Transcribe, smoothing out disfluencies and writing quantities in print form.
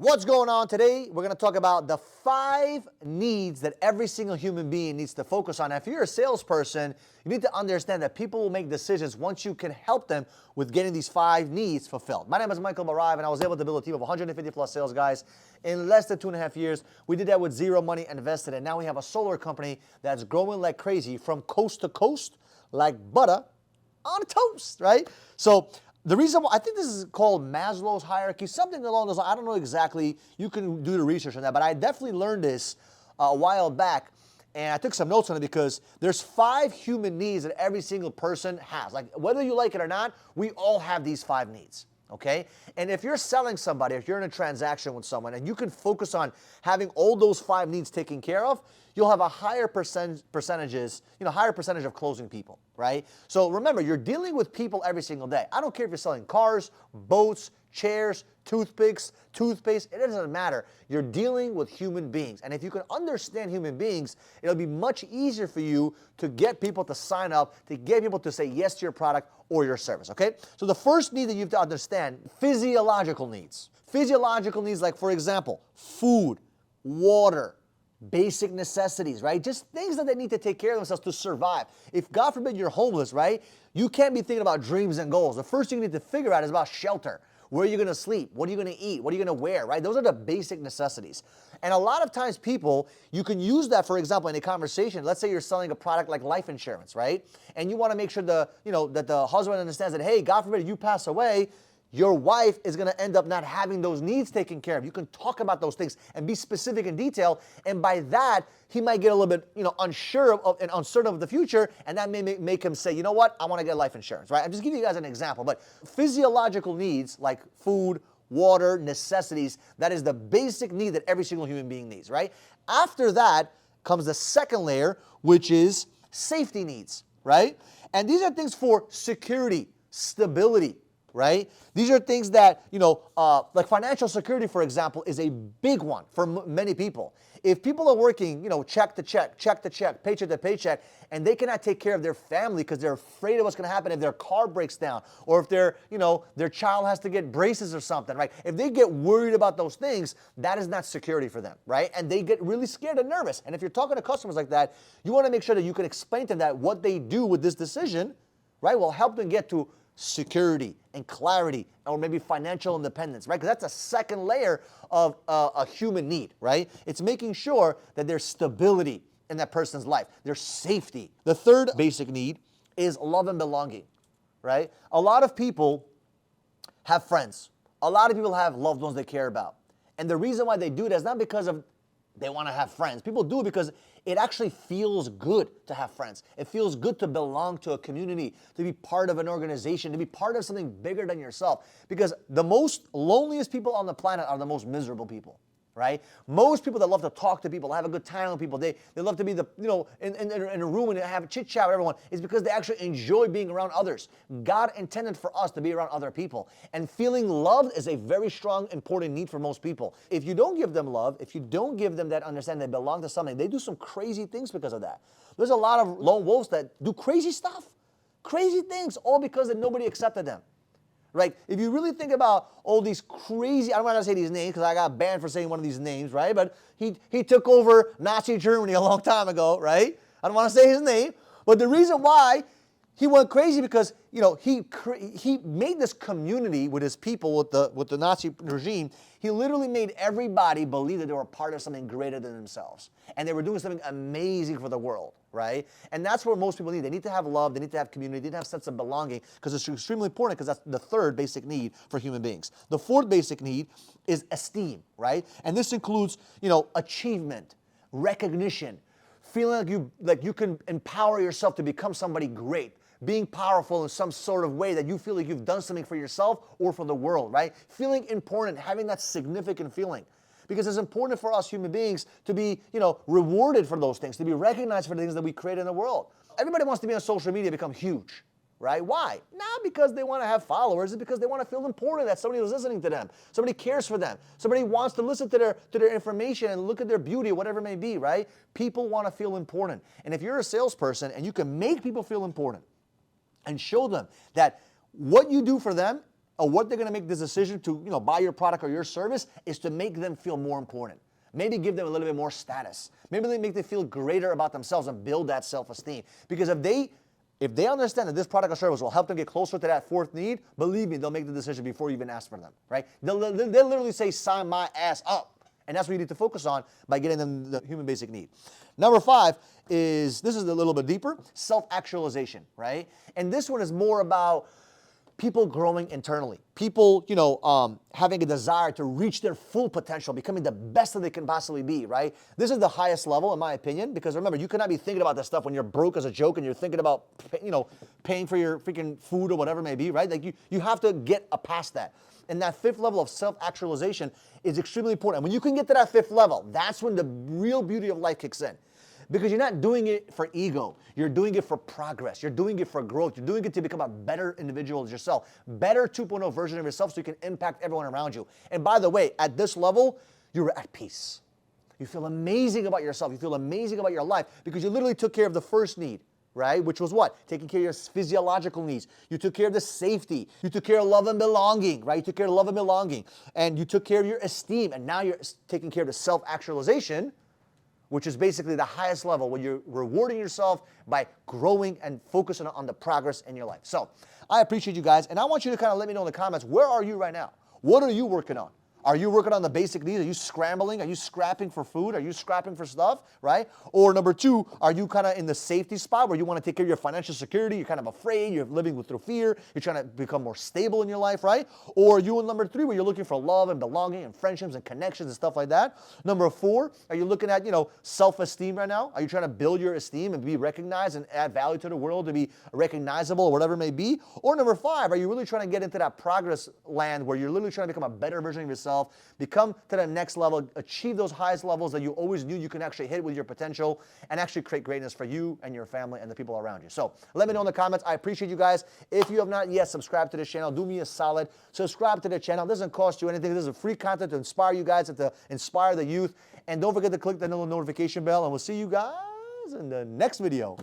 What's going on today? We're going to talk about the 5 needs that every single human being needs to focus on. Now, if you're a salesperson, you need to understand that people will make decisions once you can help them with getting these 5 needs fulfilled. My name is Michael Barayev, and I was able to build a team of 150 plus sales guys in less than 2.5 years. We did that with zero money invested, and now we have a solar company that's growing like crazy from coast to coast, like butter on toast, right? So the reason why, I think this is called Maslow's hierarchy, something along those lines. I don't know exactly. You can do the research on that, but I definitely learned this a while back, and I took some notes on it because there's 5 human needs that every single person has. Like, whether you like it or not, we all have these 5 needs, okay? And if you're selling somebody, if you're in a transaction with someone, and you can focus on having all those 5 needs taken care of, you'll have a higher percentage of closing people, right? So remember, you're dealing with people every single day. I don't care if you're selling cars, boats, chairs, toothpicks, toothpaste, it doesn't matter. You're dealing with human beings. And if you can understand human beings, it'll be much easier for you to get people to sign up, to get people to say yes to your product or your service, okay? So the first need that you have to understand, physiological needs. Physiological needs, like, for example, food, water, basic necessities, right? Just things that they need to take care of themselves to survive. If, God forbid, you're homeless, right? You can't be thinking about dreams and goals. The first thing you need to figure out is about shelter. Where are you going to sleep? What are you going to eat? What are you going to wear, right? Those are the basic necessities. And a lot of times people, you can use that, for example, in a conversation. Let's say you're selling a product like life insurance, right? And you want to make sure that the husband understands that, hey, God forbid you pass away, your wife is going to end up not having those needs taken care of. You can talk about those things and be specific in detail. And by that, he might get a little bit, unsure of and uncertain of the future. And that may make him say, you know what? I want to get life insurance, right? I'm just giving you guys an example. But physiological needs like food, water, necessities, that is the basic need that every single human being needs, right? After that comes the second layer, which is safety needs, right? And these are things for security, stability, right? These are things that, like financial security, for example, is a big one for many people. If people are working, check to check, paycheck to paycheck, and they cannot take care of their family because they're afraid of what's going to happen if their car breaks down, or if their child has to get braces or something, right? If they get worried about those things, that is not security for them, right? And they get really scared and nervous. And if you're talking to customers like that, you want to make sure that you can explain to them that what they do with this decision, right, will help them get to security and clarity, or maybe financial independence, right? Because that's a second layer of a human need, right? It's making sure that there's stability in that person's life, there's safety. The third basic need is love and belonging, right? A lot of people have friends. A lot of people have loved ones they care about. And the reason why they do that is not because of they want to have friends. People do it because it actually feels good to have friends. It feels good to belong to a community, to be part of an organization, to be part of something bigger than yourself. Because the most loneliest people on the planet are the most miserable people, right? Most people that love to talk to people, have a good time with people, they love to be in a room and have a chit chat with everyone, is because they actually enjoy being around others. God intended for us to be around other people. And feeling loved is a very strong, important need for most people. If you don't give them love, if you don't give them that understanding they belong to something, they do some crazy things because of that. There's a lot of lone wolves that do crazy stuff, crazy things, all because that nobody accepted them. Right? If you really think about all these crazy, I'm not going to say these names because I got banned for saying one of these names, right? But he took over Nazi Germany a long time ago, right? I don't want to say his name. But the reason why he went crazy because, he made this community with his people, with the Nazi regime. He literally made everybody believe that they were part of something greater than themselves. And they were doing something amazing for the world, right? And that's what most people need. They need to have love. They need to have community. They need to have a sense of belonging because it's extremely important because that's the third basic need for human beings. The fourth basic need is esteem, right? And this includes, achievement, recognition, feeling like you can empower yourself to become somebody great. Being powerful in some sort of way that you feel like you've done something for yourself or for the world, right? Feeling important, having that significant feeling. Because it's important for us human beings to be, rewarded for those things, to be recognized for the things that we create in the world. Everybody wants to be on social media, become huge, right? Why? Not because they want to have followers, it's because they want to feel important that somebody is listening to them. Somebody cares for them. Somebody wants to listen to their information and look at their beauty, whatever it may be, right? People want to feel important. And if you're a salesperson and you can make people feel important, and show them that what you do for them or what they're going to make this decision to, buy your product or your service is to make them feel more important. Maybe give them a little bit more status. Maybe they make them feel greater about themselves and build that self-esteem. Because if they understand that this product or service will help them get closer to that fourth need, believe me, they'll make the decision before you even ask for them, right? They'll literally say, sign my ass up. And that's what you need to focus on by getting them the human basic need. Number 5 is, this is a little bit deeper, self-actualization, right? And this one is more about people growing internally. People, having a desire to reach their full potential, becoming the best that they can possibly be, right? This is the highest level, in my opinion, because remember, you cannot be thinking about this stuff when you're broke as a joke and you're thinking about, paying for your freaking food or whatever it may be, right? Like you have to get past that. And that 5th level of self-actualization is extremely important. And when you can get to that 5th level, that's when the real beauty of life kicks in. Because you're not doing it for ego. You're doing it for progress. You're doing it for growth. You're doing it to become a better individual as yourself. Better 2.0 version of yourself so you can impact everyone around you. And by the way, at this level, you're at peace. You feel amazing about yourself. You feel amazing about your life because you literally took care of the first need, right? Which was what? Taking care of your physiological needs. You took care of the safety. You took care of love and belonging, right? You took care of love and belonging. And you took care of your esteem. And now you're taking care of the self-actualization, which is basically the highest level when you're rewarding yourself by growing and focusing on the progress in your life. So I appreciate you guys. And I want you to kind of let me know in the comments, where are you right now? What are you working on? Are you working on the basic needs? Are you scrambling? Are you scrapping for food? Are you scrapping for stuff, right? Or number 2, are you kind of in the safety spot where you want to take care of your financial security? You're kind of afraid. You're living through fear. You're trying to become more stable in your life, right? Or are you in number 3 where you're looking for love and belonging and friendships and connections and stuff like that? Number 4, are you looking at, self-esteem right now? Are you trying to build your esteem and be recognized and add value to the world to be recognizable or whatever it may be? Or number 5, are you really trying to get into that progress land where you're literally trying to become a better version of yourself, become to the next level, achieve those highest levels that you always knew you can actually hit with your potential and actually create greatness for you and your family and the people around you. So let me know in the comments. I appreciate you guys. If you have not yet subscribed to this channel, do me a solid. Subscribe to the channel. It doesn't cost you anything. This is free content to inspire you guys and to inspire the youth. And don't forget to click the little notification bell. And we'll see you guys in the next video.